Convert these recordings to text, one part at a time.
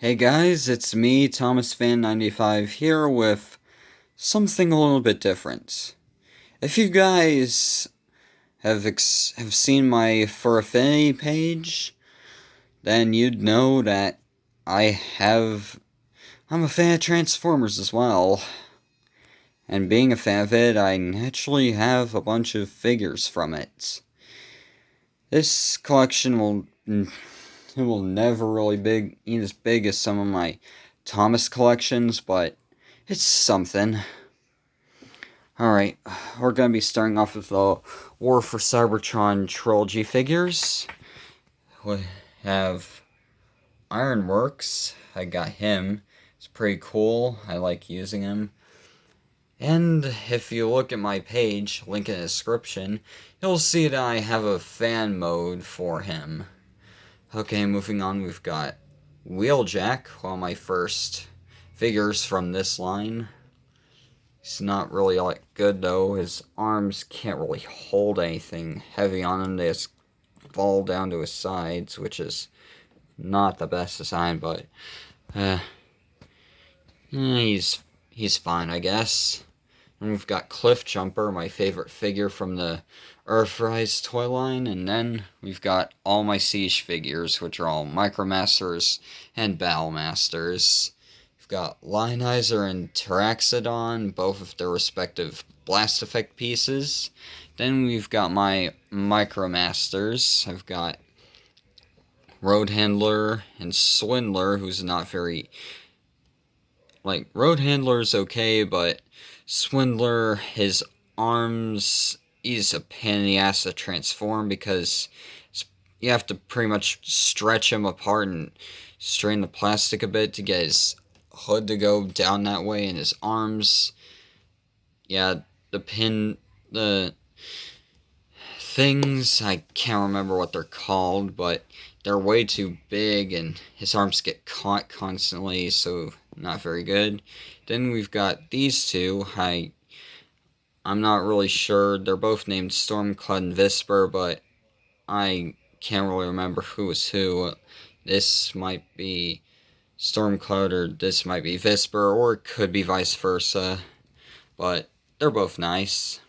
Hey guys, it's me, Thomas Fan 95 here with something a little bit different. If you guys have seen my For Affinity page, then you'd know that I have I'm a fan of Transformers as well. And being a fan of it, I naturally have a bunch of figures from it. This collection will never really be as big as some of my Thomas collections, but it's something. Alright, we're going to be starting off with the War for Cybertron Trilogy figures. We have Ironworks. I got him. It's pretty cool. I like using him. And if you look at my page, link in the description, you'll see that I have a fan mode for him. Okay, moving on, we've got Wheeljack, one of my first figures from this line. He's not really good though. His arms can't really hold anything heavy on him. They just fall down to his sides, which is not the best design, but he's fine, I guess. And we've got Cliff Jumper, my favorite figure from the Earthrise toy line, and then we've got all my Siege figures, which are all Micromasters and Battlemasters. We've got Lionizer and Terraxodon, both of their respective blast effect pieces. Then we've got my Micromasters. I've got Road Handler and Swindler, who's not very... Road Handler's okay, but Swindler, his arms, he's a pain in the ass to transform because you have to pretty much stretch him apart and strain the plastic a bit to get his hood to go down that way, and his arms, the things, I can't remember what they're called, but they're way too big and his arms get caught constantly, so not very good. Then we've got these two. I'm not really sure. They're both named Stormcloud and Visper, but I can't really remember who was who. This might be Stormcloud or this might be Visper, or it could be vice versa. But they're both nice.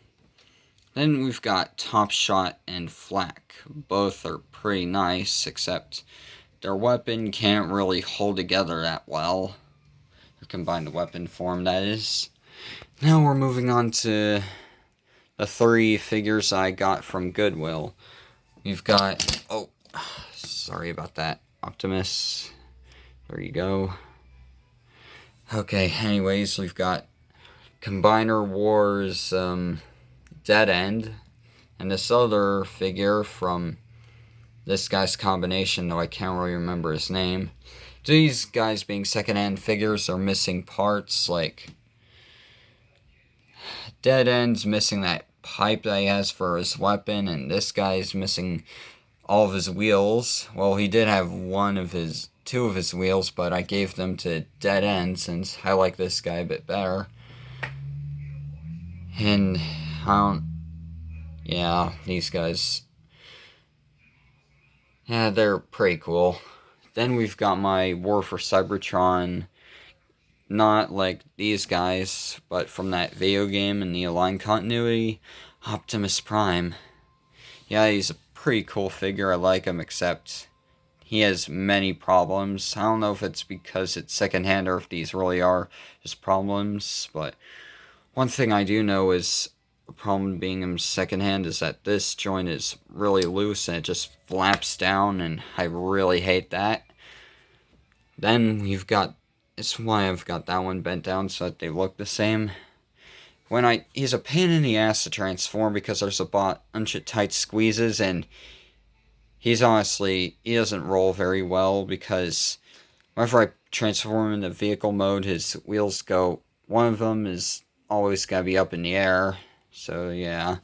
Then we've got Top Shot and Flak. Both are pretty nice, except their weapon can't really hold together that well. Their combined weapon form, that is. Now we're moving on to the three figures I got from Goodwill. We've got... Oh, sorry about that, Optimus. There you go. Okay, anyways, we've got Combiner Wars Dead End, and this other figure from this guy's combination, though I can't really remember his name. These guys being second-hand figures are missing parts, like Dead End's missing that pipe that he has for his weapon, and this guy's missing all of his wheels. Well, he did have two of his wheels, but I gave them to Dead End since I like this guy a bit better. And these guys, they're pretty cool. Then we've got my War for Cybertron, not like these guys, but from that video game in the Align continuity, Optimus Prime. Yeah, he's a pretty cool figure. I like him, except he has many problems. I don't know if it's because it's secondhand or if these really are just problems, but one thing I do know is the problem being him secondhand is that this joint is really loose and it just flaps down, and I really hate that. Then we've got, it's why I've got that one bent down so that they look the same. He's a pain in the ass to transform because there's a bunch of tight squeezes, and he doesn't roll very well because whenever I transform him into vehicle mode, his wheels go, one of them is always gotta be up in the air. So yeah,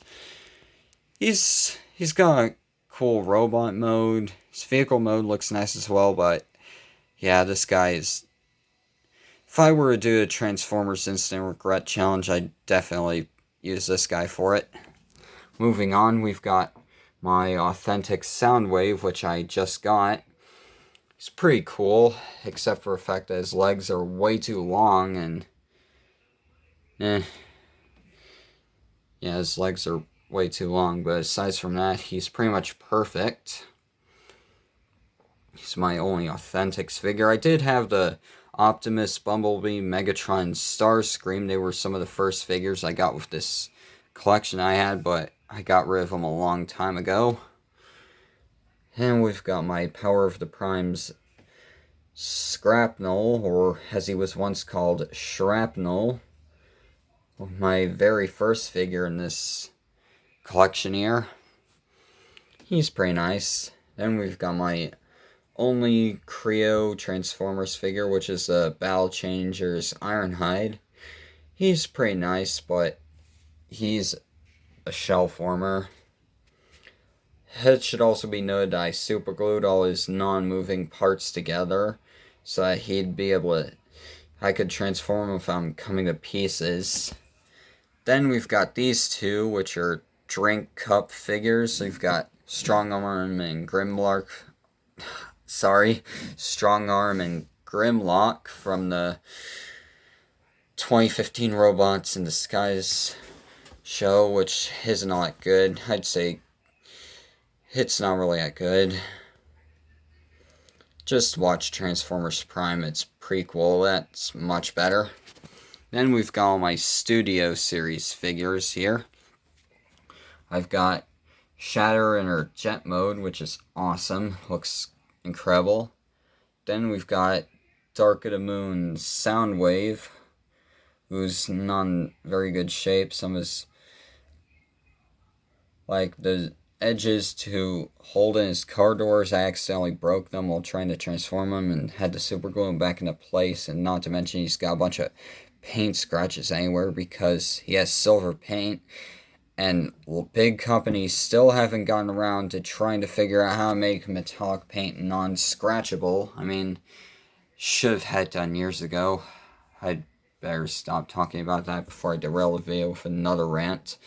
he's got a cool robot mode. His vehicle mode looks nice as well, but yeah, this guy is... If I were to do a Transformers Instant Regret challenge, I'd definitely use this guy for it. Moving on, we've got my authentic Soundwave, which I just got. He's pretty cool, except for the fact that his legs are way too long and yeah, his legs are way too long, but aside from that, he's pretty much perfect. He's my only authentic figure. I did have the Optimus, Bumblebee, Megatron, Starscream. They were some of the first figures I got with this collection I had, but I got rid of them a long time ago. And we've got my Power of the Primes Scrapnel, or as he was once called, Shrapnel. My very first figure in this collection here. He's pretty nice. Then we've got my only Creo Transformers figure, which is the Battle Changers Ironhide. He's pretty nice, but he's a shell former. It should also be noted that I superglued all his non-moving parts together so that he'd be able to, I could transform him without him coming to pieces. Then we've got these two, which are drink cup figures. We've got Strong Arm and Grimlock from the 2015 Robots in Disguise show, which isn't all that good. I'd say it's not really that good. Just watch Transformers Prime, its prequel, that's much better. Then we've got all my Studio Series figures here. I've got Shatter in her jet mode, which is awesome, looks incredible. Then we've got Dark of the Moon Soundwave, who's not in very good shape. Some of his, like, the edges to hold in his car doors, I accidentally broke them while trying to transform him and had to super glue him back into place. And not to mention he's got a bunch of paint scratches anywhere because he has silver paint. And big companies still haven't gotten around to trying to figure out how to make metallic paint non-scratchable. I mean, should have had done years ago. I'd better stop talking about that before I derail the video with another rant.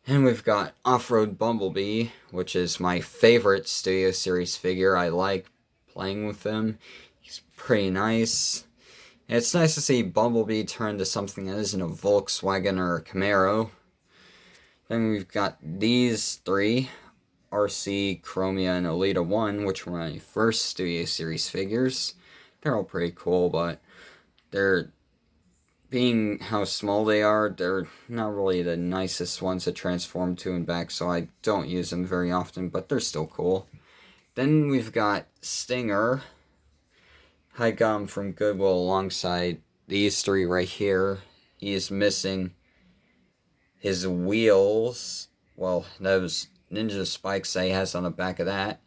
And we've got Off-Road Bumblebee, which is my favorite Studio Series figure. I like playing with him. He's pretty nice. And it's nice to see Bumblebee turn to something that isn't a Volkswagen or a Camaro. Then we've got these three, RC, Chromia, and Elita 1, which were my first Studio Series figures. They're all pretty cool, but they're, being how small they are, they're not really the nicest ones to transform to and back, so I don't use them very often, but they're still cool. Then we've got Stinger. I got him from Goodwill alongside these three right here. He is missing his wheels. Well, those ninja spikes that he has on the back of that.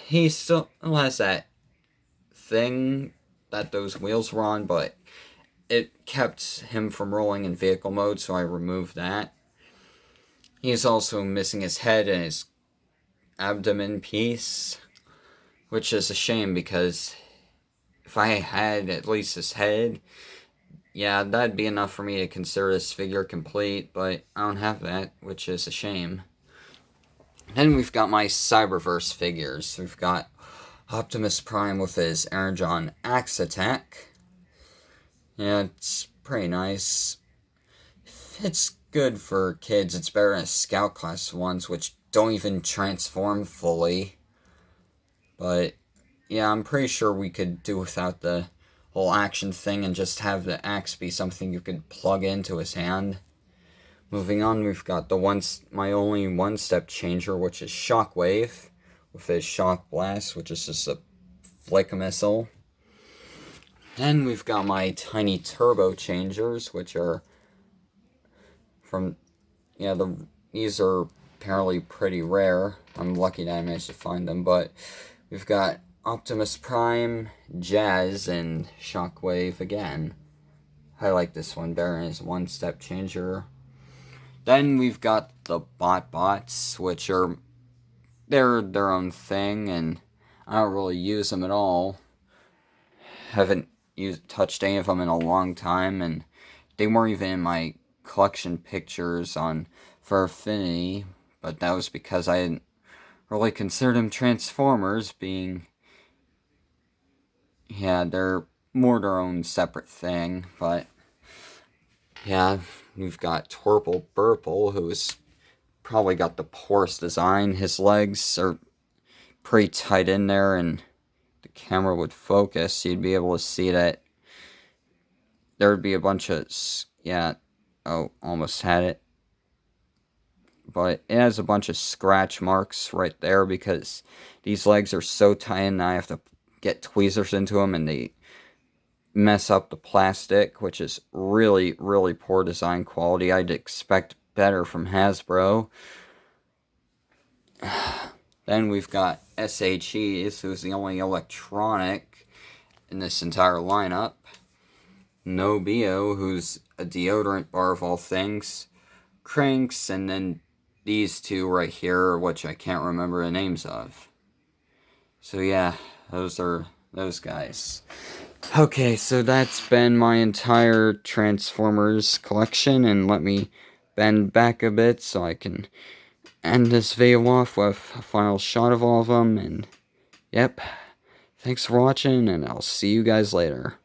He still has that thing that those wheels were on, but it kept him from rolling in vehicle mode, so I removed that. He's also missing his head and his abdomen piece, which is a shame because if I had at least his head, yeah, that'd be enough for me to consider this figure complete, but I don't have that, which is a shame. Then we've got my Cyberverse figures. We've got Optimus Prime with his Energon Axe Attack. Yeah, it's pretty nice. It's good for kids. It's better than Scout Class ones, which don't even transform fully. But, yeah, I'm pretty sure we could do without the whole action thing and just have the axe be something you could plug into his hand. Moving on, we've got my only one-step changer, which is Shockwave, with his Shock Blast, which is just a flick missile. Then we've got my tiny turbo changers, which are from, yeah, these are apparently pretty rare. I'm lucky that I managed to find them, but we've got Optimus Prime, Jazz, and Shockwave again. I like this one better than his one-step changer. Then we've got the Bots, which are, they're their own thing, and I don't really use them at all. Haven't touched any of them in a long time, and they weren't even in my collection pictures for Affinity, but that was because I didn't really consider them Transformers, being yeah, they're more their own separate thing, but yeah, we've got Torple Burple, who's probably got the poorest design. His legs are pretty tight in there, and the camera would focus, you'd be able to see that there would be a bunch of, yeah, oh, almost had it. But it has a bunch of scratch marks right there because these legs are so tight and I have to get tweezers into them and they mess up the plastic, which is really, really poor design quality. I'd expect better from Hasbro. Then we've got SHEs, who's the only electronic in this entire lineup. Nobio, who's a deodorant bar of all things. Cranks, and then these two right here, which I can't remember the names of. So yeah, those are those guys. Okay, so that's been my entire Transformers collection, and let me bend back a bit so I can end this video off with a final shot of all of them, and yep, thanks for watching, and I'll see you guys later.